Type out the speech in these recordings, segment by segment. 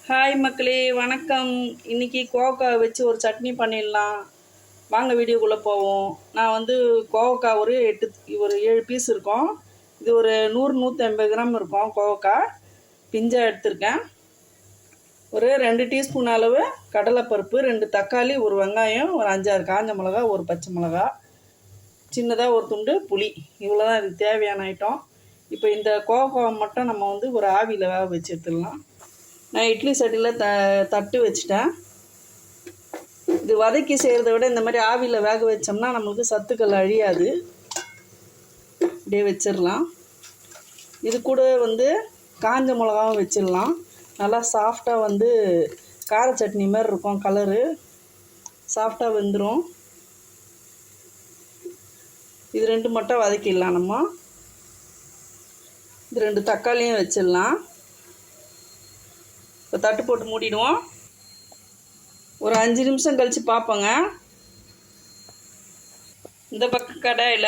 Hi மக்களே, வணக்கம். இன்றைக்கி கோவக்காய் வச்சு ஒரு சட்னி பண்ணிடலாம். வாங்க வீடியோக்குள்ளே போவோம். நான் வந்து கோவக்காய் ஒரு 7 பீஸ் இருக்கும். இது ஒரு 100-150 கிராம் இருக்கும். கோவக்காய் பிஞ்சாக எடுத்திருக்கேன். ஒரு 2 டீஸ்பூன் அளவு கடலைப்பருப்பு, 2 தக்காளி, ஒரு வெங்காயம், ஒரு 5-6 காஞ்ச மிளகா, ஒரு பச்சை மிளகா, சின்னதாக ஒரு துண்டு புளி. இவ்வளோ தான் இதுக்கு தேவையான ஐட்டம். இப்போ இந்த கோவக்காவை மட்டும் நம்ம வந்து ஒரு ஆவியில் வேக வச்சு எடுத்துடலாம். நான் இட்லி சட்டியில் தட்டு வச்சுட்டேன். இது வதக்கி செய்கிறத விட இந்த மாதிரி ஆவியில் வேக வச்சோம்னா நம்மளுக்கு சத்துக்கள் அழியாது. இப்படியே வச்சிடலாம். இது கூட வந்து காஞ்ச மிளகாவும் வச்சிடலாம். நல்லா சாஃப்டாக வந்து கார சட்னி மாதிரி இருக்கும். கலரு சாஃப்டாக வெந்துடும். இது 2 மட்டும் வதக்கிடலாம். நம்ம இது 2 தக்காளியும் வச்சிடலாம். இப்போ தட்டு போட்டு மூடிடுவோம். ஒரு 5 நிமிஷம் கழித்து பார்ப்போங்க. இந்த பக்கம் கடாயில்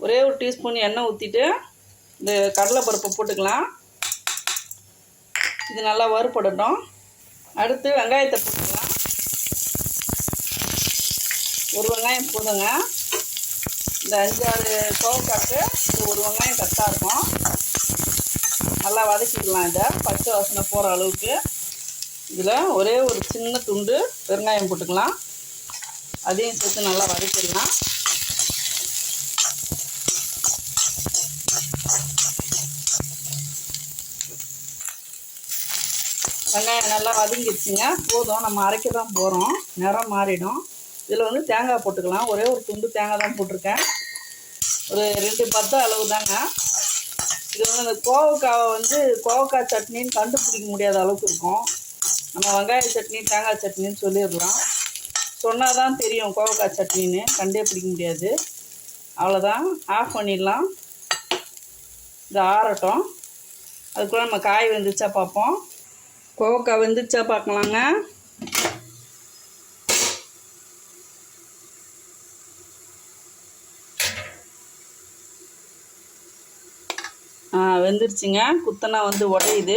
ஒரே ஒரு டீஸ்பூன் எண்ணெய் ஊற்றிட்டு இந்த கடலைப்பருப்பை போட்டுக்கலாம். இது நல்லா வறுபடட்டும். அடுத்து வெங்காயத்தை போட்டுக்கலாம். ஒரு வெங்காயம் போதுங்க. இந்த 5-6 கோவக்காய்க்கு இது ஒரு வெங்காயம் கரெக்டாக இருக்கும். நல்லா வதக்கிக்கலாம். இதை பச்சை வாசனை போகிற அளவுக்கு. இதில் ஒரே ஒரு சின்ன துண்டு பெருங்காயம் போட்டுக்கலாம். அதையும் சேர்த்து நல்லா வதக்கிடலாம். வெங்காயம் நல்லா வதங்கிடுச்சுங்க. போதும், நம்ம அரைக்க தான் போகிறோம். நிறம் மாறிடும். இதில் வந்து தேங்காய் போட்டுக்கலாம். ஒரே ஒரு துண்டு தேங்காய் தான் போட்டிருக்கேன். ஒரு 2 பத்து அளவு தாங்க. இது வந்து இந்த கோவக்காவை வந்து கோவக்காய் சட்னின்னு கண்டுபிடிக்க முடியாத அளவுக்கு இருக்கும். நம்ம வெங்காய சட்னி, தேங்காய் சட்னின்னு சொல்லிடலாம். சொன்னால் தான் தெரியும் கோவக்காய் சட்னின்னு, கண்டே பிடிக்க முடியாது. அவ்வளோதான், ஆஃப் பண்ணிடலாம். இது ஆறட்டும். அதுக்குள்ளே நம்ம காய் வெந்துச்சா பார்ப்போம். கோவக்காய் வெந்துச்சா பார்க்கலாங்க. வெந்துருச்சுங்க. குத்தனா வந்து உடையுது.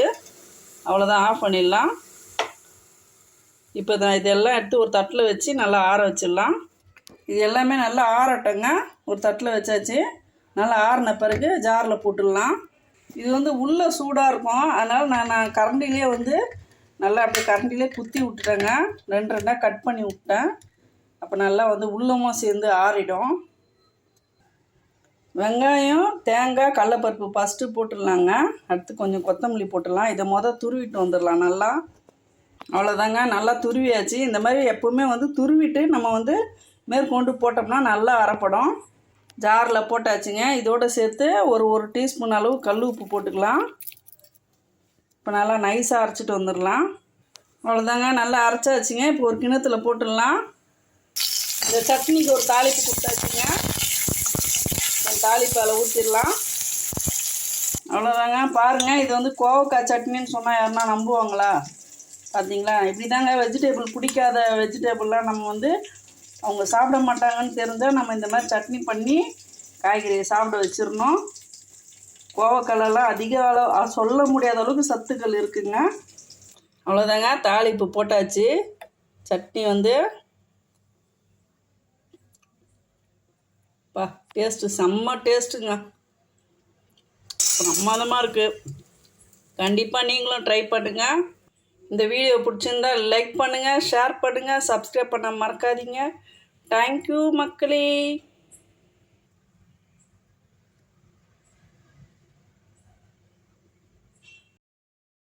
அவ்வளோதான், ஆஃப் பண்ணிடலாம். இப்போ தான் இதெல்லாம் எடுத்து ஒரு தட்டில் வச்சு நல்லா ஆற வச்சிடலாம். இது எல்லாமே நல்லா ஆறட்டங்க. ஒரு தட்டில் வச்சாச்சு. நல்லா ஆறின பிறகு ஜாரில் போட்டுடலாம். இது வந்து உள்ளே சூடாக இருக்கும். அதனால் நான் கரண்டிலே வந்து நல்லா அப்படியே கரண்டிலே குத்தி விட்டுட்டேங்க. 2 கட் பண்ணி விட்டேன். அப்போ நல்லா வந்து உள்ளமும் சேர்ந்து ஆறிடும். வெங்காயம், தேங்காய், கடலைப்பருப்பு ஃபஸ்ட்டு போட்டுடலாங்க. அடுத்து கொஞ்சம் கொத்தமல்லி போட்டுடலாம். இதை துருவிட்டு வந்துடலாம் நல்லா. அவ்வளோதாங்க, நல்லா துருவியாச்சு. இந்த மாதிரி எப்போவுமே வந்து துருவிட்டு நம்ம வந்து மேற்கொண்டு போட்டோம்னா நல்லா அரைப்படும். ஜாரில் போட்டாச்சுங்க. இதோடு சேர்த்து ஒரு டீஸ்பூன் அளவு கல் உப்பு போட்டுக்கலாம். இப்போ நல்லா நைஸாக அரைச்சிட்டு வந்துடலாம். அவ்வளோதாங்க, நல்லா அரைச்சாச்சுங்க. இப்போ ஒரு கிணத்துல போட்டுடலாம். இந்த சட்னிக்கு ஒரு தாளிப்பு கொடுத்தாச்சுங்க. தாளிப்பால் ஊற்றிடலாம். அவ்வளோதாங்க. பாருங்கள், இது வந்து கோவக்காய் சட்னின்னு சொன்னால் யாருன்னா நம்புவாங்களா? பார்த்தீங்களா? இப்படி தாங்க வெஜிடேபிள் பிடிக்காத வெஜிடேபிள்லாம் நம்ம வந்து அவங்க சாப்பிட மாட்டாங்கன்னு தெரிஞ்சால் நம்ம இந்த மாதிரி சட்னி பண்ணி காய்கறியை சாப்பிட வச்சிடணும். கோவக்காயெல்லாம் அதிக அளவு சொல்ல முடியாத அளவுக்கு சத்துக்கள் இருக்குங்க. அவ்வளோதாங்க, தாளிப்பு போட்டாச்சு. சட்னி வந்து டேஸ்ட்டு செம்ம டேஸ்ட்டுங்க. பிரமாதமாக இருக்குது. கண்டிப்பாக நீங்களும் ட்ரை பண்ணுங்கள். இந்த வீடியோ பிடிச்சிருந்தா லைக் பண்ணுங்கள், ஷேர் பண்ணுங்கள், சப்ஸ்கிரைப் பண்ண மறக்காதீங்க. தேங்க்யூ மக்களே.